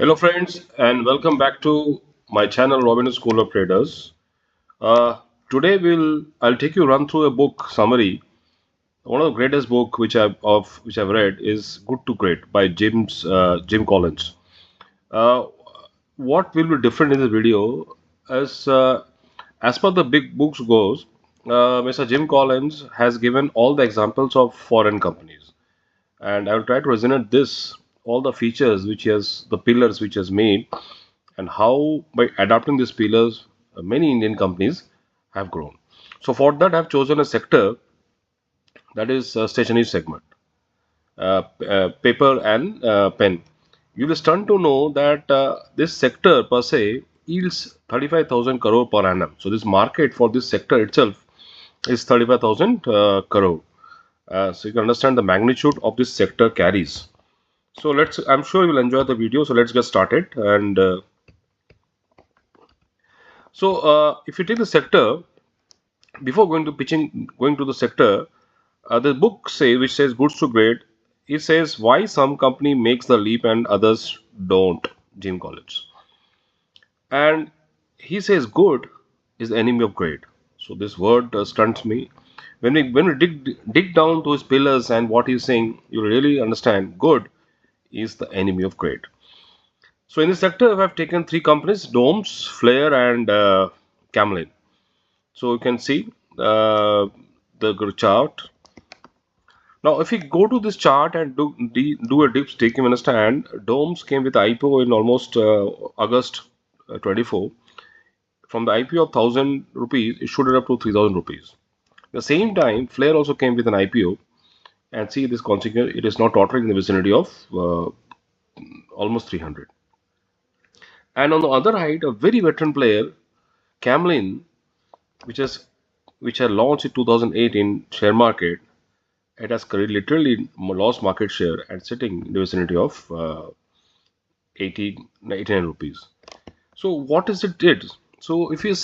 Hello, friends, and welcome back to my channel, Robin School of Traders. Today, I'll take you run through a book summary. One of the greatest book which I've read is Good to Great by Jim Collins. Uh, what will be different in this video is as per the big books goes, Mr. Jim Collins has given all the examples of foreign companies, and I will try to resonate this all the features which he has the pillars which he has made and how by adopting these pillars many Indian companies have grown. So for that I've chosen a sector that is stationery segment, paper and pen. You will start to know that this sector per se yields 35,000 crore per annum. So this market for this sector itself is 35,000 crore. So you can understand the magnitude of this sector carries. So I'm sure you will enjoy the video. So let's get started. And if you take the sector, before going to the sector, the book which says goods to great, it says why some company makes the leap and others don't. Jim Collins, and he says good is the enemy of great. So this word stunts me. When we dig down to his pillars and what he's saying, you really understand good is the enemy of great. So in this sector, we have taken three companies: Domes, Flair, and Camlin. So you can see the chart. Now, if we go to this chart and do a dipstick, you understand Domes came with IPO in almost August 24. From the IPO of 1,000 rupees, it shooted up to 3,000 rupees. At the same time, Flair also came with an IPO, and see this consequence, it is now tottering in the vicinity of almost 300. And on the other side, a very veteran player, Camlin, which has which had launched in 2008 in share market, it has literally lost market share and sitting in the vicinity of 89 rupees. So what is it did? So if you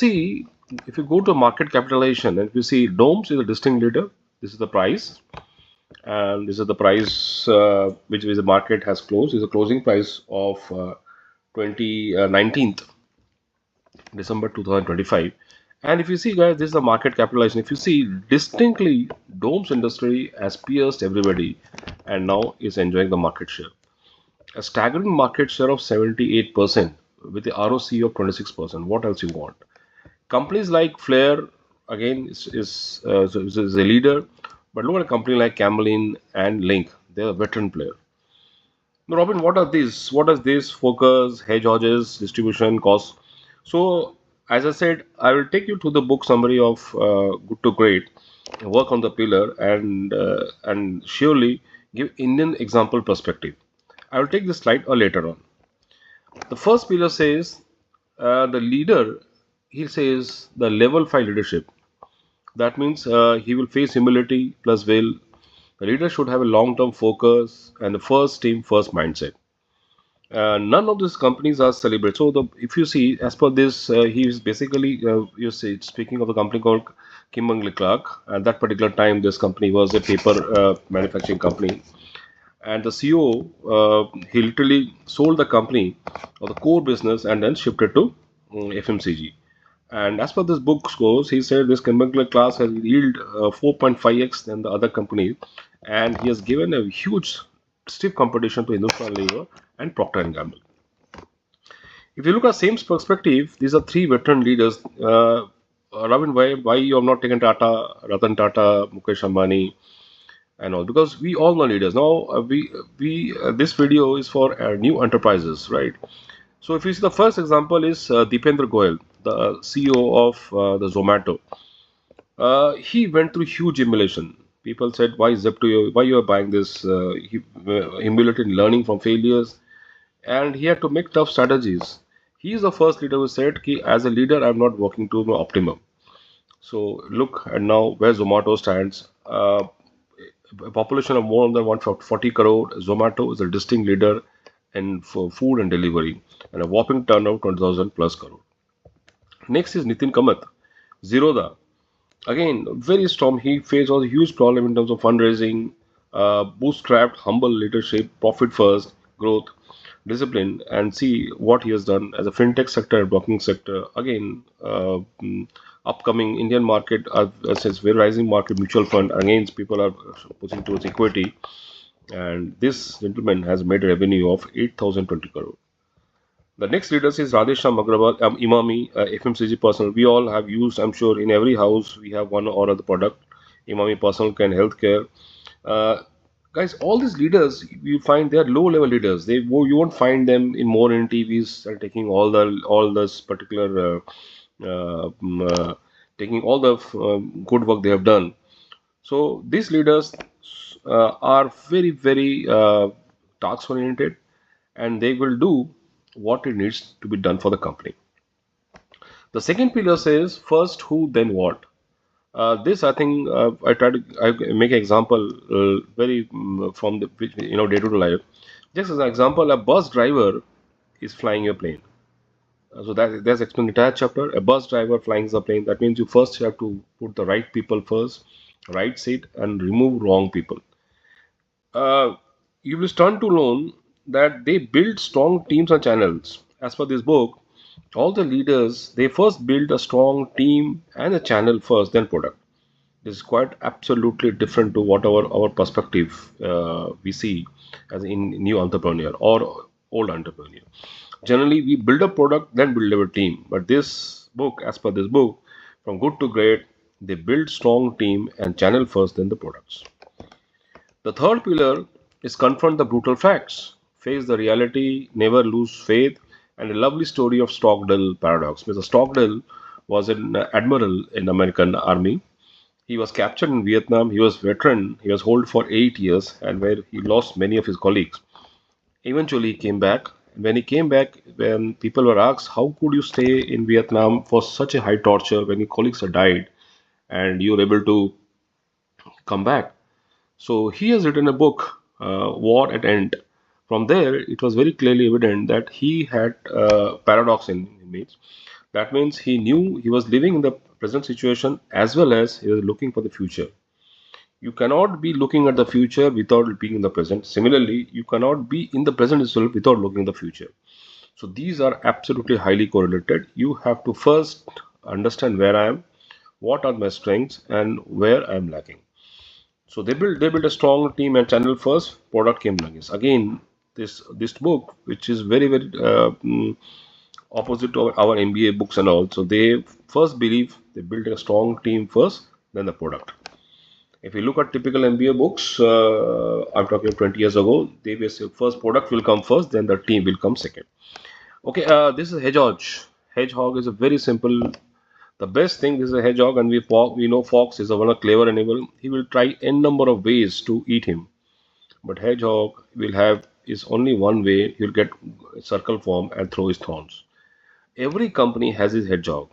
go to market capitalization and if you see Domes is a distinct leader, this is the price, and this is the price which is the market has closed. Is a closing price of 19th December 2025. And if you see, guys, this is the market capitalization. If you see distinctly, Domes industry has pierced everybody and now is enjoying the market share. A staggering market share of 78% with the ROC of 26%. What else you want? Companies like Flair, again, is a leader, but look at a company like Camlin and Link. They're a veteran player. Now, Robin, what are these? What does this focus, hedge hodges, distribution, costs? So, as I said, I will take you to the book summary of Good to Great, work on the pillar, and surely give Indian example perspective. I will take this slide later on. The first pillar says the leader. He says the level 5 leadership. That means he will face humility plus will. The leader should have a long-term focus and the first team first mindset. None of these companies are celebrated. So if you see, as per this, he is basically you see speaking of a company called Kimberly Clark. At that particular time, this company was a paper manufacturing company, and the CEO he literally sold the company or the core business and then shifted to FMCG. And as per this book goes, he said this Kimberly class has yield 4.5x than the other companies, and he has given a huge stiff competition to Hindustan Lever and Procter and Gamble. If you look at same perspective, these are three veteran leaders. Ravin, why you have not taken Tata, Ratan Tata, Mukesh Ambani, and all? Because we all know leaders. Now we this video is for new enterprises, right? So if you see the first example is Deependra Goyal, the CEO of the Zomato. He went through huge emulation. People said, "Why Zepto? Why you are buying this?" He emulated learning from failures, and he had to make tough strategies. He is the first leader who said, "Ki, as a leader, I'm not working to my optimum." So look at now where Zomato stands. A population of more than 140 crore, Zomato is a distinct leader in for food and delivery, and a whopping turnover 20,000 plus crore. Next is Nitin Kamath, Zerodha. Again, very strong. He faced all the huge problem in terms of fundraising, bootstrapped, humble leadership, profit first, growth. discipline and see what he has done as a fintech sector, banking sector. Again, upcoming Indian market, says very rising market, mutual fund. Again, people are pushing towards equity, and this gentleman has made a revenue of 8,020 crore. The next leaders is Radhesham Agrawal, Imami, FMCG personal. We all have used, I'm sure, in every house we have one or other product. Imami personal care and healthcare. Uh, Guys, all these leaders you find they are low level leaders. You won't find them in more in TVs and taking all this particular taking all the good work they have done. So these leaders are very task oriented, and they will do what it needs to be done for the company. The second pillar says first who, then what. This I think I try to make an example very from the day to day life. Just as an example, a bus driver is flying a plane. So that's explained in the entire chapter. A bus driver flying the plane. That means you first have to put the right people first, right seat, and remove wrong people. Uh, you will stand to learn that they build strong teams and channels. As per this book, all the leaders they first build a strong team and a channel first, then product. This is quite absolutely different to what our perspective we see as in new entrepreneur or old entrepreneur. Generally, we build a product, then build our team. But this book, as per this book, from good to great, they build strong team and channel first, then the products. The third pillar is confront the brutal facts, face the reality, never lose faith, and a lovely story of Stockdale paradox. Mr. Stockdale was an admiral in American Army. He was captured in Vietnam. He was veteran. He was held for 8 years, and where he lost many of his colleagues. Eventually, he came back. When he came back, when people were asked, "How could you stay in Vietnam for such a high torture when your colleagues had died, and you were able to come back?" So he has written a book, War at End. From there, it was very clearly evident that he had paradox in him. That means he knew he was living in the present situation as well as he was looking for the future. You cannot be looking at the future without being in the present. Similarly, you cannot be in the present itself without looking at the future. So these are absolutely highly correlated. You have to first understand where I am, what are my strengths, and where I am lacking. So they built a strong team and channel first. Product came next. Again, this book, which is very opposite to our MBA books and all. So they first believe they build a strong team first, then the product. If you look at typical MBA books, I'm talking 20 years ago, they will say first product will come first, then the team will come second. Okay, this is hedgehog. Hedgehog is a very simple. The best thing is a hedgehog, and we know fox is a one a clever animal. He will try n number of ways to eat him, but hedgehog will have is only one way. He'll get circle form and throw his thorns. Every company has his hedgehog.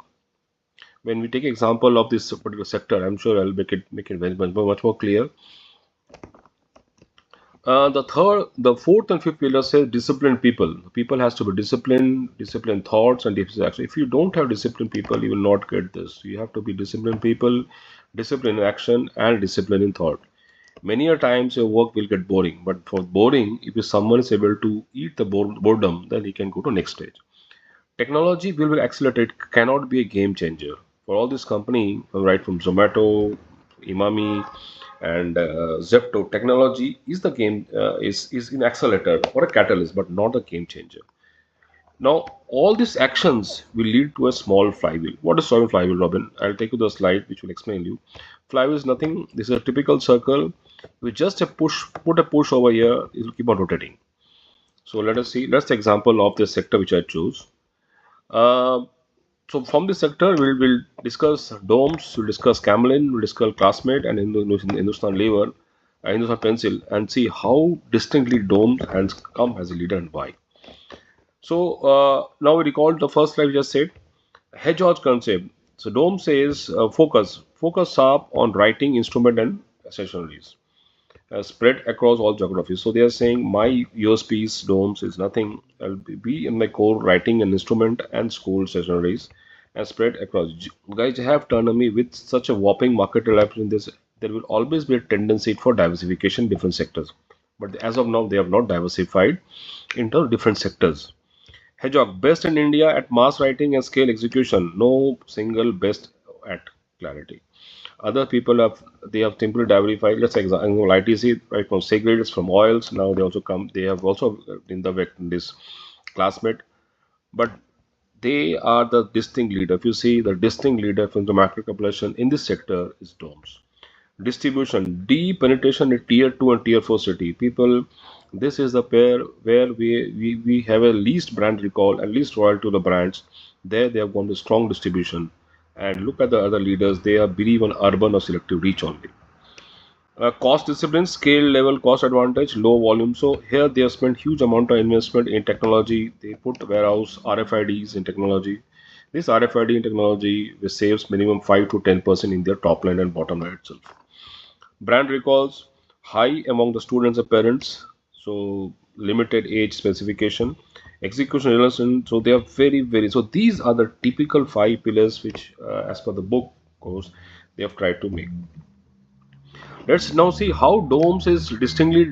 When we take example of this particular sector, I'm sure I'll make it much more clear. The fourth and fifth pillar says disciplined people. People has to be disciplined, disciplined thoughts, and disciplined action. If you don't have disciplined people, you will not get this. You have to be disciplined people, disciplined in action, and disciplined in thought. Many a times your work will get boring, but for boring, if someone is able to eat the boredom, then he can go to next stage. Technology will accelerate, cannot be a game changer for all this company, right from Zomato, Imami, and Zepto. Technology is the game is an accelerator or a catalyst, but not a game changer. Now, all these actions will lead to a small flywheel. What is small flywheel, Robin? I'll take you to the slide which will explain you. Flywheel is nothing. This is a typical circle. We just a push, put a push over here. It will keep on rotating. So let us see. That's the example of the sector which I choose. Uh, so from this sector, we'll discuss domes, we'll discuss Camlin, we'll discuss Classmate and Hindustan Lever, Hindustan Pencil, and see how distinctly domes has come as a leader and why. So now we recall the first slide we just said, hedgehog concept. So dome says focus sharp on writing, instrument, and stationaries. Spread across all geographies. So they are saying my USP's domes is nothing. I'll be in my core writing and instrument and school stationaries and spread across. Guys have turned me with such a whopping market reliance in this. There will always be a tendency for diversification in different sectors. but as of now, they have not diversified into different sectors. Hedgehog, best in India at mass writing and scale execution. No single best at clarity. Other people have they have simply diversified. Let's say example ITC right from cigarettes from oils. Now they also come. They have also in the this classmate, but they are the distinct leader. If you see the distinct leader from the macro population in this sector is DOMS. Distribution, deep penetration in tier 2 and tier 4 city. People, this is the pair where we have a least brand recall and least loyal to the brands. There they have gone to strong distribution. And look at the other leaders, they are believe on urban or selective reach only. Cost discipline, scale level cost advantage, low volume. So here they have spent huge amount of investment in technology. They put warehouse RFIDs in technology. This RFID in technology which saves minimum 5 to 10% in their top line and bottom line itself. Brand recalls high among the students and parents, so limited age specification, execution relation. So they are very. So these are the typical five pillars which, as per the book goes, they have tried to make. Let's now see how domes is distinctly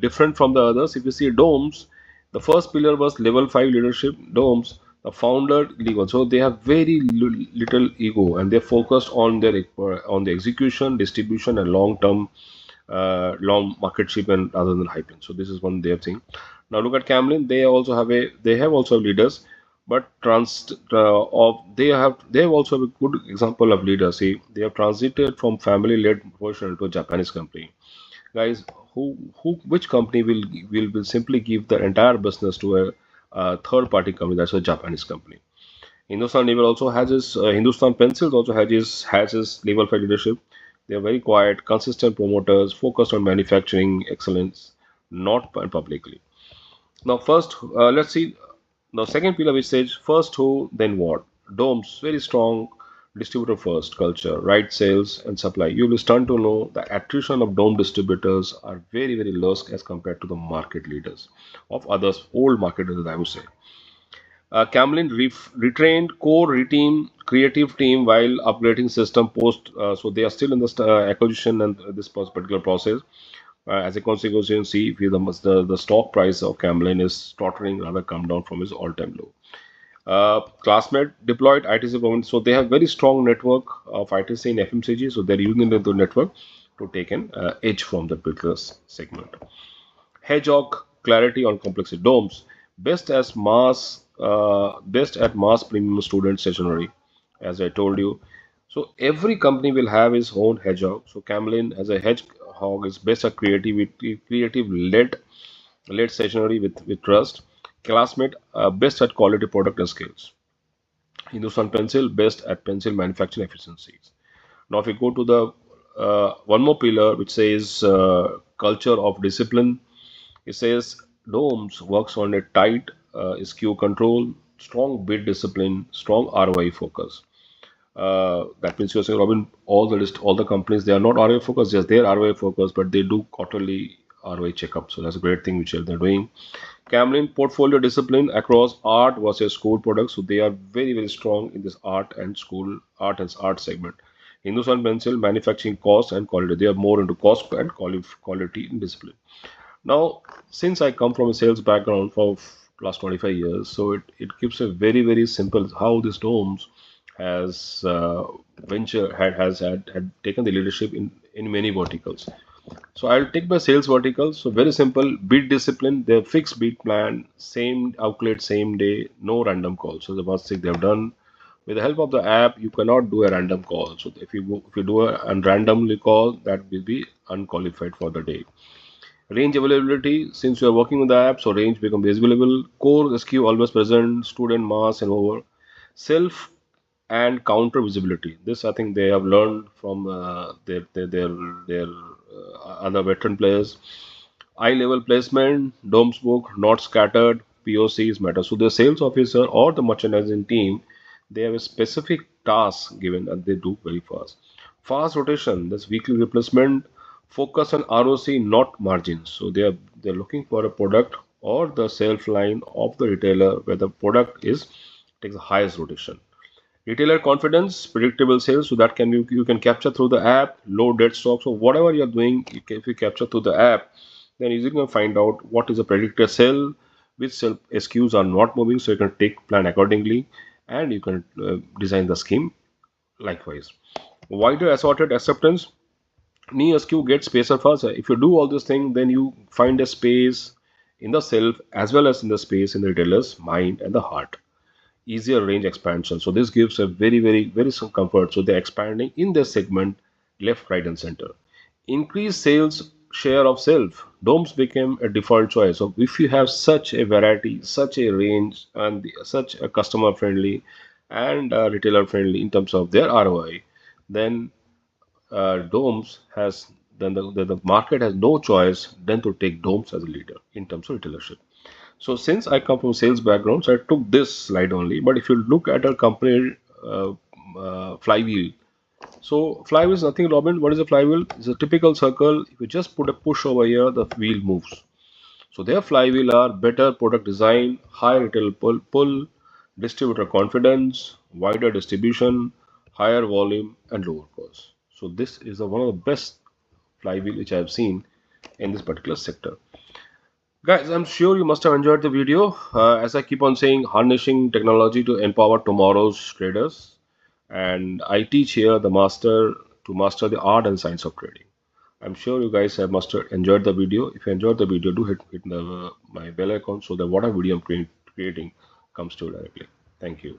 different from the others. If you see domes, the first pillar was level 5 leadership. Domes, the founder legal. So they have very little ego and they're focused on the execution, distribution, and long market shipment rather than hyping. So this is one their thing. Now look at Camlin. They have also leaders, but they have also a good example of leaders. See, they have transited from family-led version to a Japanese company. Guys, who which company will simply give the entire business to a third-party company? That's a Japanese company. Hindustan Lever also has his Hindustan Pencils also has his level 5 leadership. They are very quiet, consistent promoters, focused on manufacturing excellence, not publicly. Now, first, let's see the second pillar, which says first who, then what. Domes, very strong distributor first culture, right sales and supply. You will start to know the attrition of dome distributors are very low as compared to the market leaders of others, old market leaders, I would say. Camlin retrained core reteam creative team while upgrading system post. So they are still in the acquisition and this particular process. As a consequence, you can see if the stock price of Camlin is tottering, rather come down from its all-time low. Classmate deployed ITC government, so they have very strong network of ITC in FMCG, so they're using the network to take an edge from the particular segment. Hedgehog clarity on complexity domes best at mass premium student stationery, as I told you. So every company will have its own hedgehog. So Camlin as a hedgehog is best at creativity, creative led stationery with trust. Classmate best at quality product and skills. Hindustan Pencil best at pencil manufacturing efficiencies. Now, if we go to the one more pillar, which says culture of discipline, it says Domes works on a tight SKU control, strong bid discipline, strong ROI focus. That means you're saying, Robin, all the companies they are not ROI focused, yes, they are ROI focused, but they do quarterly ROI checkup. So that's a great thing which they're doing. Camlin portfolio discipline across art versus school products. So they are very strong in this art and art segment. Hindustan Pencil manufacturing cost and quality. They are more into cost and quality and discipline. Now, since I come from a sales background for last 25 years, so it gives a very simple how this Domes has venture had taken the leadership in many verticals. So I'll take my sales vertical. So very simple, bid discipline, they have fixed bid plan, same outlet, same day, no random call. So the first thing they have done with the help of the app, you cannot do a random call. So if you do a randomly call, that will be unqualified for the day. Range availability, since you are working with the app, so range becomes available. Core SKU always present, student mass and over. Self and counter visibility. This I think they have learned from their other veteran players. Eye level placement, domes book, not scattered, POCs matter. So the sales officer or the merchandising team, they have a specific task given and they do very fast. Fast rotation, this weekly replacement, focus on ROC, not margins. So they're looking for a product or the shelf line of the retailer where the product is takes the highest rotation. Retailer confidence, predictable sales, so that can you can capture through the app, low dead stock. So whatever you're doing, if you capture through the app, Then you can find out what is a predictor cell, which cell SQs are not moving, so you can take plan accordingly, and you can design the scheme likewise. Wider assorted acceptance. Knee SQ gets spacer faster. If you do all this thing, then you find a space in the self as well as in the space in the retailer's mind and the heart. Easier range expansion. So this gives a very some comfort. So they're expanding in their segment, left, right, and center. Increase sales share of self. Domes became a default choice. So if you have such a variety, such a range, and such a customer friendly and retailer friendly in terms of their ROI, then domes has then the market has no choice than to take domes as a leader in terms of retailership. So since I come from sales background, so I took this slide only. But if you look at a company flywheel, so flywheel is nothing, Robin. What is a flywheel? It's a typical circle. If you just put a push over here, the wheel moves. So their flywheel are better product design, high retail pull, distributor confidence, wider distribution, higher volume, and lower cost. So this is one of the best flywheel which I have seen in this particular sector. Guys, I'm sure you must have enjoyed the video. As I keep on saying, harnessing technology to empower tomorrow's traders. And I teach here the master to master the art and science of trading. I'm sure you guys have enjoyed the video. If you enjoyed the video, do hit my bell icon so that whatever video I'm creating comes to you directly. Thank you.